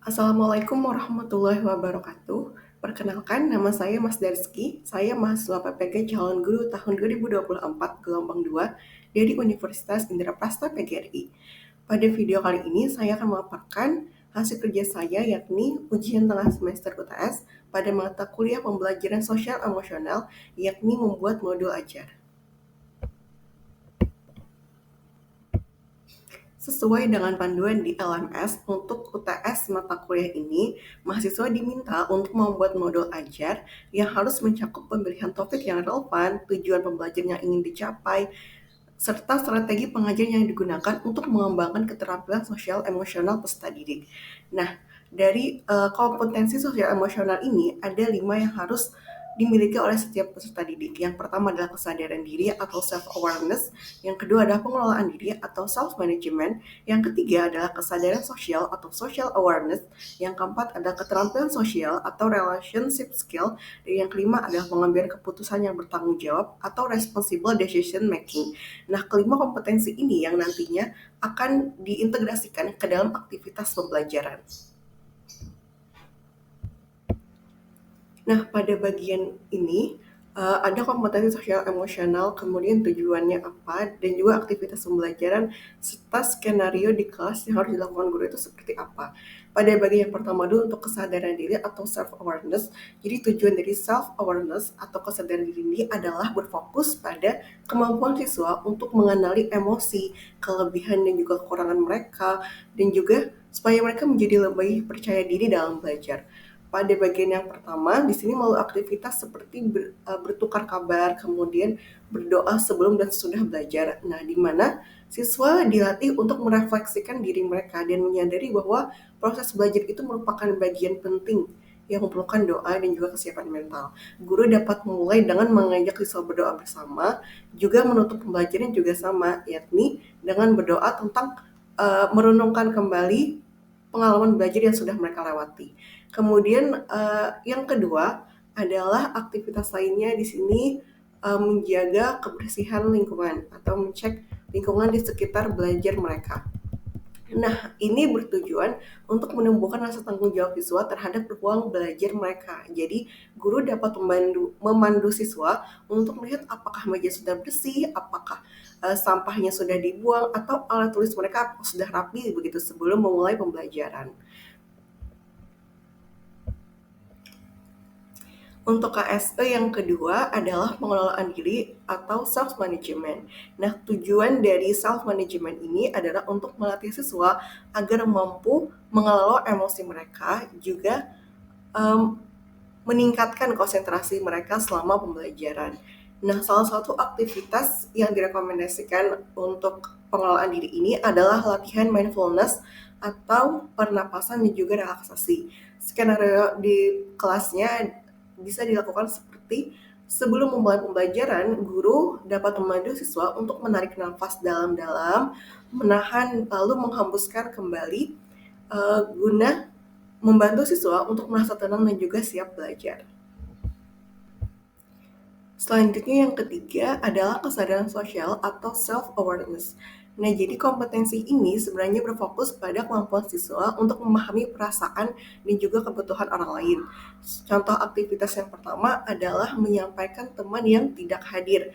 Assalamualaikum warahmatullahi wabarakatuh. Perkenalkan, nama saya Mas Darsky. Saya mahasiswa PPG calon guru tahun 2024 gelombang 2 dari Universitas Indraprasta PGRI. Pada video kali ini, saya akan memaparkan hasil kerja saya, yakni ujian tengah semester UTS pada mata kuliah pembelajaran sosial emosional, yakni membuat modul ajar. Sesuai dengan panduan di LMS, untuk UTS mata kuliah ini, mahasiswa diminta untuk membuat modul ajar yang harus mencakup pemilihan topik yang relevan, tujuan pembelajaran yang ingin dicapai, serta strategi pengajaran yang digunakan untuk mengembangkan keterampilan sosial emosional peserta didik. Nah, dari kompetensi sosial emosional ini ada 5 yang harus dimiliki oleh setiap peserta didik. Yang pertama adalah kesadaran diri atau self-awareness, yang kedua adalah pengelolaan diri atau self-management, yang ketiga adalah kesadaran sosial atau social awareness, yang keempat adalah keterampilan sosial atau relationship skill, dan yang kelima adalah pengambilan keputusan yang bertanggung jawab atau responsible decision making. Nah, kelima kompetensi ini yang nantinya akan diintegrasikan ke dalam aktivitas pembelajaran. Nah, pada bagian ini ada kompetensi sosial emosional, kemudian tujuannya apa, dan juga aktivitas pembelajaran, serta skenario di kelas yang harus dilakukan guru itu seperti apa. Pada bagian yang pertama dulu untuk kesadaran diri atau self-awareness, jadi tujuan dari self-awareness atau kesadaran diri ini adalah berfokus pada kemampuan siswa untuk mengenali emosi, kelebihan dan juga kekurangan mereka, dan juga supaya mereka menjadi lebih percaya diri dalam belajar. Pada bagian yang pertama, di sini melalui aktivitas seperti bertukar kabar, kemudian berdoa sebelum dan sesudah belajar. Nah, di mana siswa dilatih untuk merefleksikan diri mereka dan menyadari bahwa proses belajar itu merupakan bagian penting yang memerlukan doa dan juga kesiapan mental. Guru dapat memulai dengan mengajak siswa berdoa bersama, juga menutup pembelajaran juga sama, yakni dengan berdoa tentang merenungkan kembali pengalaman belajar yang sudah mereka lewati. Kemudian yang kedua adalah aktivitas lainnya di sini menjaga kebersihan lingkungan atau mengecek lingkungan di sekitar belajar mereka. Nah, ini bertujuan untuk menumbuhkan rasa tanggung jawab siswa terhadap ruang belajar mereka. Jadi, guru dapat memandu siswa untuk melihat apakah meja sudah bersih, apakah sampahnya sudah dibuang, atau alat tulis mereka sudah rapi begitu sebelum memulai pembelajaran. Untuk KSE yang kedua adalah pengelolaan diri atau self-management. Nah, tujuan dari self-management ini adalah untuk melatih siswa agar mampu mengelola emosi mereka, juga meningkatkan konsentrasi mereka selama pembelajaran. Nah, salah satu aktivitas yang direkomendasikan untuk pengelolaan diri ini adalah latihan mindfulness atau pernapasan dan juga relaksasi. Skenario di kelasnya bisa dilakukan seperti sebelum memulai pembelajaran, guru dapat memandu siswa untuk menarik nafas dalam-dalam, menahan lalu menghembuskan kembali guna membantu siswa untuk merasa tenang dan juga siap belajar. Selanjutnya yang ketiga adalah kesadaran sosial atau self-awareness. Nah, jadi kompetensi ini sebenarnya berfokus pada kemampuan siswa untuk memahami perasaan dan juga kebutuhan orang lain. Contoh aktivitas yang pertama adalah menyampaikan teman yang tidak hadir.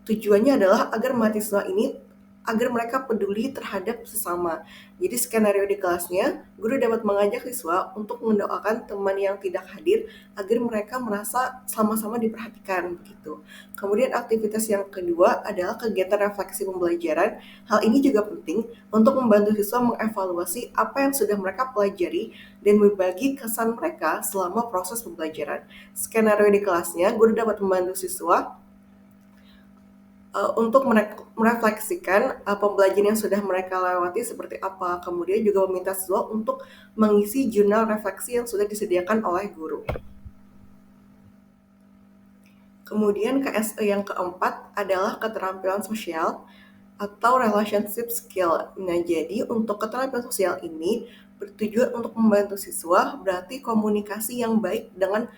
Tujuannya adalah agar mahasiswa ini agar mereka peduli terhadap sesama. Jadi skenario di kelasnya, guru dapat mengajak siswa untuk mendoakan teman yang tidak hadir agar mereka merasa sama-sama diperhatikan begitu. Kemudian aktivitas yang kedua adalah kegiatan refleksi pembelajaran. Hal ini juga penting untuk membantu siswa mengevaluasi apa yang sudah mereka pelajari dan berbagi kesan mereka selama proses pembelajaran. Skenario di kelasnya, guru dapat membantu siswa untuk merefleksikan pembelajaran yang sudah mereka lewati seperti apa. Kemudian juga meminta siswa untuk mengisi jurnal refleksi yang sudah disediakan oleh guru. Kemudian KSE yang keempat adalah keterampilan sosial atau relationship skill. Nah, jadi untuk keterampilan sosial ini bertujuan untuk membantu siswa, berarti komunikasi yang baik dengan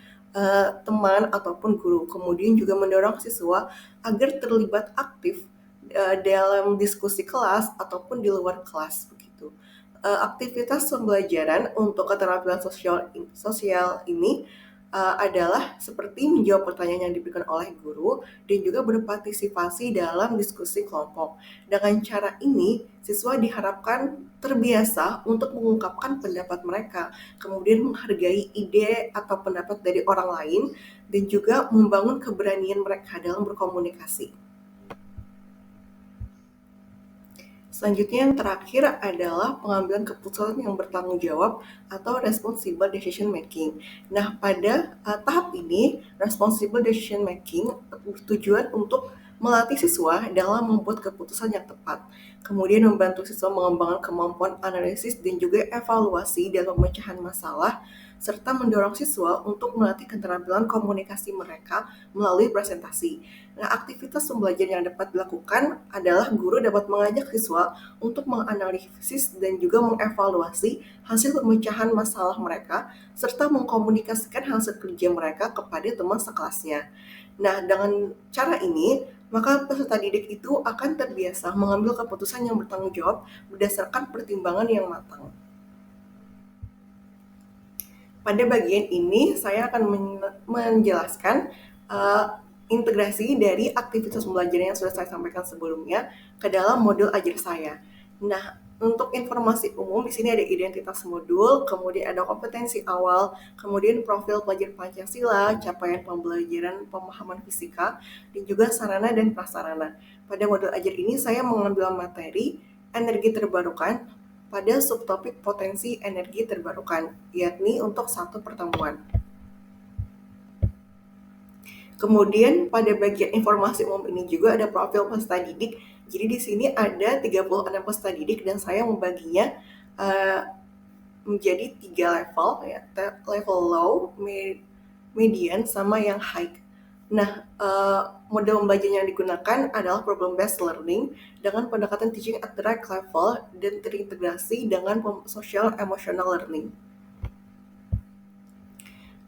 teman ataupun guru. Kemudian juga mendorong siswa agar terlibat aktif dalam diskusi kelas ataupun di luar kelas begitu. Aktivitas pembelajaran untuk keterampilan sosial ini adalah seperti menjawab pertanyaan yang diberikan oleh guru dan juga berpartisipasi dalam diskusi kelompok. Dengan cara ini, siswa diharapkan terbiasa untuk mengungkapkan pendapat mereka, kemudian menghargai ide atau pendapat dari orang lain, dan juga membangun keberanian mereka dalam berkomunikasi. Selanjutnya yang terakhir adalah pengambilan keputusan yang bertanggung jawab atau responsible decision making. Nah, pada tahap ini, responsible decision making bertujuan untuk melatih siswa dalam membuat keputusan yang tepat, kemudian membantu siswa mengembangkan kemampuan analisis dan juga evaluasi dalam pemecahan masalah, serta mendorong siswa untuk melatih keterampilan komunikasi mereka melalui presentasi. Nah, aktivitas pembelajaran yang dapat dilakukan adalah guru dapat mengajak siswa untuk menganalisis dan juga mengevaluasi hasil pemecahan masalah mereka, serta mengkomunikasikan hasil kerja mereka kepada teman sekelasnya. Nah, dengan cara ini, maka peserta didik itu akan terbiasa mengambil keputusan yang bertanggung jawab berdasarkan pertimbangan yang matang. Pada bagian ini, saya akan menjelaskan integrasi dari aktivitas pembelajaran yang sudah saya sampaikan sebelumnya ke dalam modul ajar saya. Nah, untuk informasi umum, di sini ada identitas modul, kemudian ada kompetensi awal, kemudian profil pelajar Pancasila, capaian pembelajaran pemahaman fisika, dan juga sarana dan prasarana. Pada modul ajar ini, saya mengambil materi energi terbarukan pada subtopik potensi energi terbarukan, yakni untuk satu pertemuan. Kemudian pada bagian informasi umum ini juga ada profil peserta didik. Jadi di sini ada 36 peserta didik dan saya membaginya menjadi 3 level, ya, level low, median, sama yang high. Nah, model pembelajaran yang digunakan adalah problem-based learning dengan pendekatan teaching at the right level dan terintegrasi dengan social emotional learning.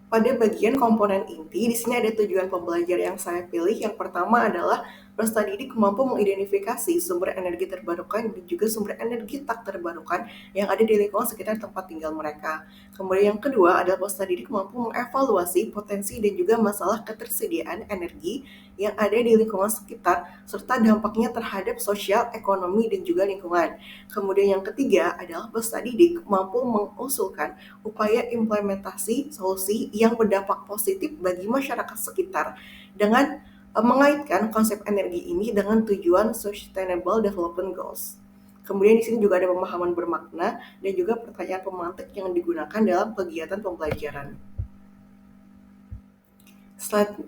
Pada bagian komponen inti, di sini ada tujuan pembelajaran yang saya pilih. Yang pertama adalah peserta didik mampu mengidentifikasi sumber energi terbarukan dan juga sumber energi tak terbarukan yang ada di lingkungan sekitar tempat tinggal mereka. Kemudian yang kedua adalah peserta didik mampu mengevaluasi potensi dan juga masalah ketersediaan energi yang ada di lingkungan sekitar serta dampaknya terhadap sosial, ekonomi, dan juga lingkungan. Kemudian yang ketiga adalah peserta didik mampu mengusulkan upaya implementasi solusi yang berdampak positif bagi masyarakat sekitar dengan mengaitkan konsep energi ini dengan tujuan Sustainable Development Goals. Kemudian di sini juga ada pemahaman bermakna dan juga pertanyaan pemantik yang digunakan dalam kegiatan pembelajaran.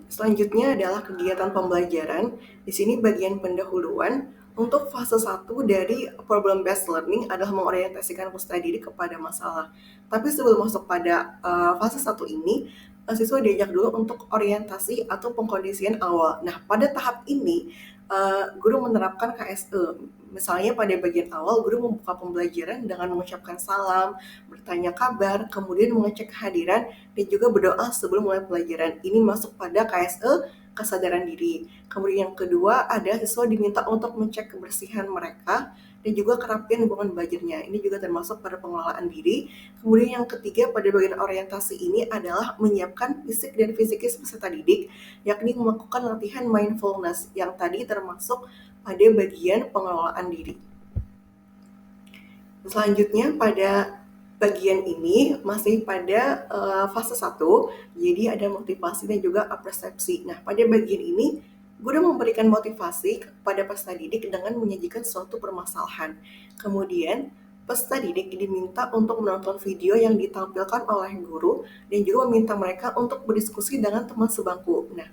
Selanjutnya adalah kegiatan pembelajaran. Di sini bagian pendahuluan. Untuk fase 1 dari problem-based learning adalah mengorientasikan peserta didik kepada masalah. Tapi sebelum masuk pada fase 1 ini, siswa diajak dulu untuk orientasi atau pengkondisian awal. Nah, pada tahap ini, guru menerapkan KSE. Misalnya pada bagian awal, guru membuka pembelajaran dengan mengucapkan salam, bertanya kabar, kemudian mengecek kehadiran, dan juga berdoa sebelum mulai pelajaran. Ini masuk pada KSE, kesadaran diri. Kemudian yang kedua, ada siswa diminta untuk mengecek kebersihan mereka dan juga kerapian lingkungan belajarnya. Ini juga termasuk pada pengelolaan diri. Kemudian yang ketiga pada bagian orientasi ini adalah menyiapkan fisik dan fisikis peserta didik, yakni melakukan latihan mindfulness yang tadi termasuk pada bagian pengelolaan diri. Selanjutnya pada bagian ini masih pada fase 1, jadi ada motivasi dan juga persepsi. Nah, pada bagian ini guru memberikan motivasi kepada peserta didik dengan menyajikan suatu permasalahan. Kemudian peserta didik diminta untuk menonton video yang ditampilkan oleh guru dan juga meminta mereka untuk berdiskusi dengan teman sebangku. Nah,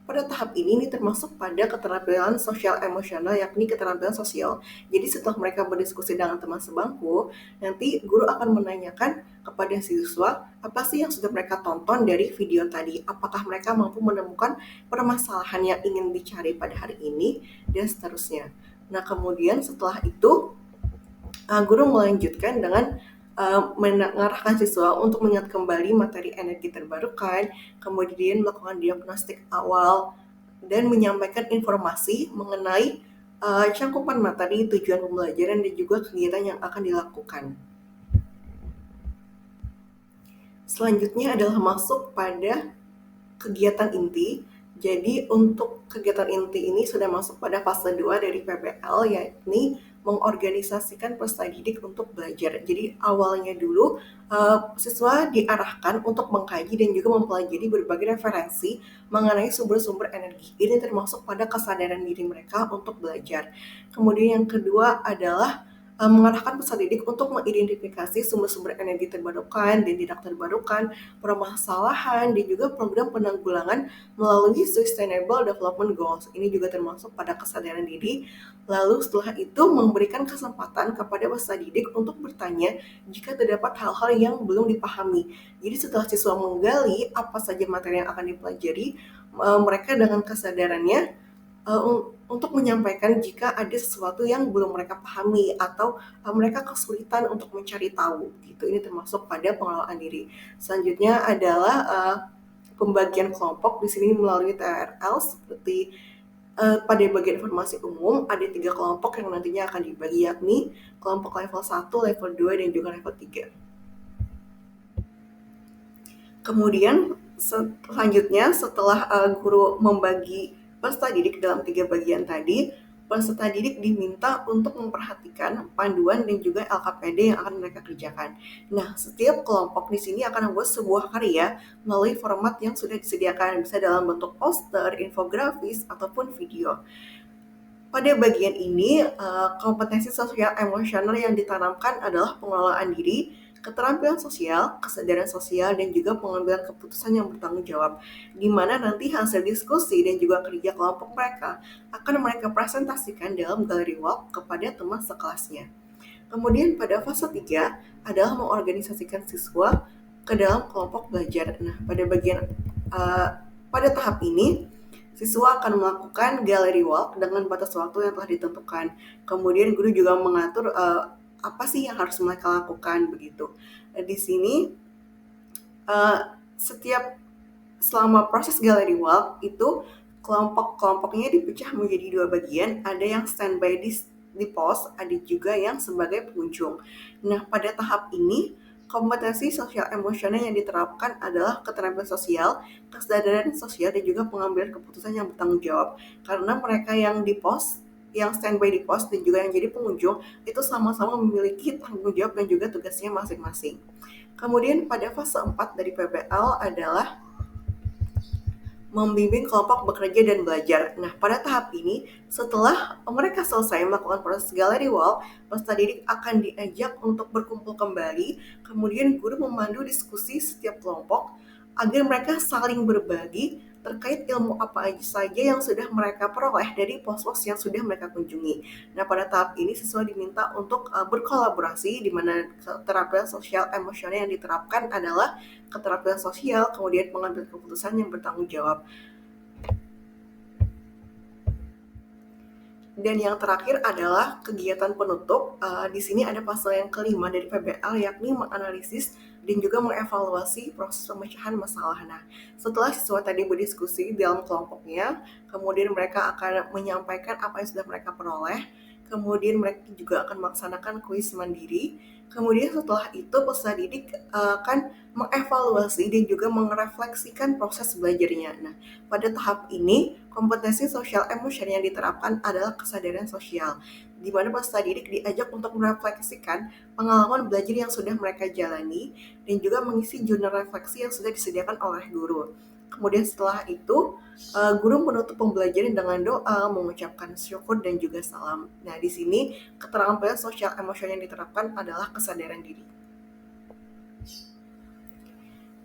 pada tahap ini termasuk pada keterampilan sosial emosional, yakni keterampilan sosial. Jadi setelah mereka berdiskusi dengan teman sebangku, nanti guru akan menanyakan kepada siswa apa sih yang sudah mereka tonton dari video tadi. Apakah mereka mampu menemukan permasalahan yang ingin dicari pada hari ini, dan seterusnya. Nah, kemudian setelah itu, guru melanjutkan dengan mengarahkan siswa untuk mengingat kembali materi energi terbarukan, kemudian melakukan diagnostik awal, dan menyampaikan informasi mengenai Cakupan materi, tujuan pembelajaran, dan juga kegiatan yang akan dilakukan. Selanjutnya adalah masuk pada kegiatan inti. Jadi untuk kegiatan inti ini sudah masuk pada fase 2 dari PBL, yakni mengorganisasikan peserta didik untuk belajar. Jadi awalnya dulu siswa diarahkan untuk mengkaji dan juga mempelajari berbagai referensi mengenai sumber-sumber energi. Ini termasuk pada kesadaran diri mereka untuk belajar. Kemudian yang kedua adalah mengarahkan peserta didik untuk mengidentifikasi sumber-sumber energi terbarukan dan tidak terbarukan, permasalahan, dan juga program penanggulangan melalui Sustainable Development Goals. Ini juga termasuk pada kesadaran diri. Lalu setelah itu memberikan kesempatan kepada peserta didik untuk bertanya jika terdapat hal-hal yang belum dipahami. Jadi setelah siswa menggali apa saja materi yang akan dipelajari, mereka dengan kesadarannya untuk menyampaikan jika ada sesuatu yang belum mereka pahami atau mereka kesulitan untuk mencari tahu gitu. Ini termasuk pada pengelolaan diri. Selanjutnya adalah pembagian kelompok di sini melalui TRL seperti pada bagian informasi umum ada 3 kelompok yang nantinya akan dibagi, yakni kelompok level 1, level 2, dan juga level 3. Kemudian selanjutnya setelah guru membagi peserta didik dalam 3 bagian tadi, peserta didik diminta untuk memperhatikan panduan dan juga LKPD yang akan mereka kerjakan. Nah, setiap kelompok di sini akan membuat sebuah karya melalui format yang sudah disediakan, bisa dalam bentuk poster, infografis, ataupun video. Pada bagian ini, kompetensi sosial emosional yang ditanamkan adalah pengelolaan diri, keterampilan sosial, kesadaran sosial, dan juga pengambilan keputusan yang bertanggung jawab, di mana nanti hasil diskusi dan juga kerja kelompok mereka akan mereka presentasikan dalam gallery walk kepada teman sekelasnya. Kemudian pada fase 3 adalah mengorganisasikan siswa ke dalam kelompok belajar. Nah, pada tahap ini siswa akan melakukan gallery walk dengan batas waktu yang telah ditentukan. Kemudian guru juga mengatur apa sih yang harus mereka lakukan begitu. Di sini setiap selama proses gallery walk itu kelompok-kelompoknya dipecah menjadi 2 bagian, ada yang standby di pos, ada juga yang sebagai pengunjung. Nah, pada tahap ini kompetensi sosial emosional yang diterapkan adalah keterampilan sosial, kesadaran sosial, dan juga pengambilan keputusan yang bertanggung jawab. Karena mereka yang di pos, yang standby di pos dan juga yang jadi pengunjung itu sama-sama memiliki tanggung jawab dan juga tugasnya masing-masing. Kemudian pada fase 4 dari PBL adalah membimbing kelompok bekerja dan belajar. Nah, pada tahap ini, setelah mereka selesai melakukan proses gallery wall, peserta didik akan diajak untuk berkumpul kembali, kemudian guru memandu diskusi setiap kelompok agar mereka saling berbagi terkait ilmu apa saja yang sudah mereka peroleh dari pos-pos yang sudah mereka kunjungi. Nah, pada tahap ini siswa diminta untuk berkolaborasi, di mana keterampilan sosial emosional yang diterapkan adalah keterampilan sosial, kemudian pengambil keputusan yang bertanggung jawab. Dan yang terakhir adalah kegiatan penutup. Di sini ada fase yang kelima dari PBL, yakni menganalisis dan juga mengevaluasi proses pemecahan masalah. Nah, setelah siswa tadi berdiskusi dalam kelompoknya, kemudian mereka akan menyampaikan apa yang sudah mereka peroleh, kemudian mereka juga akan melaksanakan kuis mandiri. Kemudian setelah itu peserta didik akan mengevaluasi dan juga merefleksikan proses belajarnya. Nah, pada tahap ini, kompetensi sosial emosional yang diterapkan adalah kesadaran sosial, di mana peserta didik diajak untuk merefleksikan pengalaman belajar yang sudah mereka jalani dan juga mengisi jurnal refleksi yang sudah disediakan oleh guru. Kemudian setelah itu, guru menutup pembelajaran dengan doa, mengucapkan syukur, dan juga salam. Nah, di sini keterampilan sosial emosional yang diterapkan adalah kesadaran diri.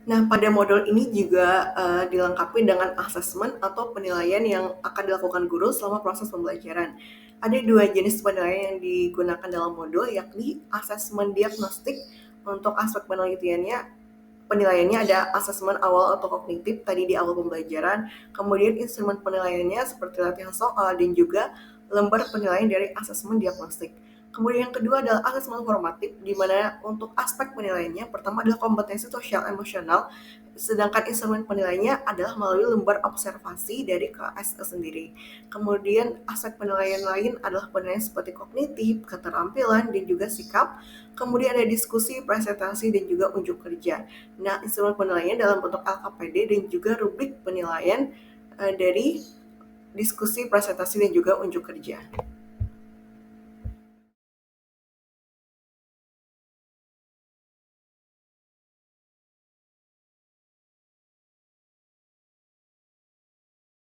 Nah, pada modul ini juga dilengkapi dengan asesmen atau penilaian yang akan dilakukan guru selama proses pembelajaran. Ada 2 jenis penilaian yang digunakan dalam modul, yakni asesmen diagnostik. Untuk aspek penilaiannya ada asesmen awal atau kognitif tadi di awal pembelajaran, kemudian instrumen penilaiannya seperti latihan soal dan juga lembar penilaian dari asesmen diagnostik. Kemudian yang kedua adalah asesmen formatif, di mana untuk aspek penilaiannya, pertama adalah kompetensi sosial emosional, sedangkan instrumen penilaiannya adalah melalui lembar observasi dari KSE sendiri. Kemudian aspek penilaian lain adalah penilaian seperti kognitif, keterampilan, dan juga sikap. Kemudian ada diskusi, presentasi, dan juga unjuk kerja. Nah, instrumen penilaiannya dalam bentuk LKPD dan juga rubrik penilaian dari diskusi, presentasi, dan juga unjuk kerja.